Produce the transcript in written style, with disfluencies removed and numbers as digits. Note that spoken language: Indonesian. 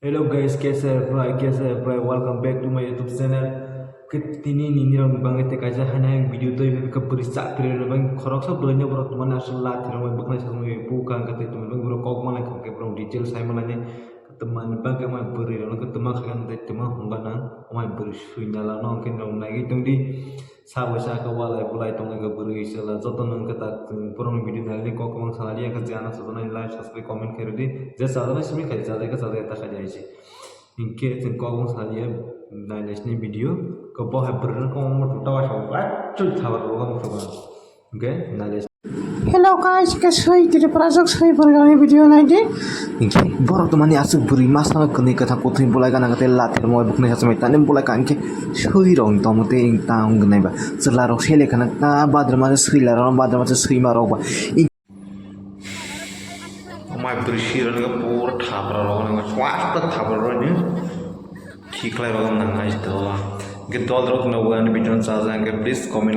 Hello guys, कैसे हैं भाई welcome back to my YouTube channel. Ketini nini rong banget te kaja hana yang video to ke berisa periode bang khorok सब doanya borot mana asal lat rong bakna sa ngi bukan kate teman bang bro kok mana ke bro detail saya malanya teman bang ke mai beri rong ke teman kan te teman hongana mai beri suina la nong ken rong nagi tung di sabasa ka wala bulai tong ke beri sala joton nong kata porong video nali kok mang salali ka jana sotona like subscribe comment kare di je sadana simi ka jada ka jada ta khaja isi inke ten kok mang salali na nesni video ko boh beri ko mo tawa sa cul thabar ko mo so oke na Hello guys, kasih tidak perasaan saya bergani video nanti. Borok teman ni asuk beri masa kini kata kutu boleh kan angkat latir mau bukan hanya semai tanem boleh kan ke sui rong tamu te ing taung genai ba selarok sele kan ka badar masa sui larong badar masa sui marok ba mai bersih rong ka pur thapra rong ka swasta thapra rong ni ठीक लाई rong nang ngai to la ke dol rok no gan bijon sa jang ke please comment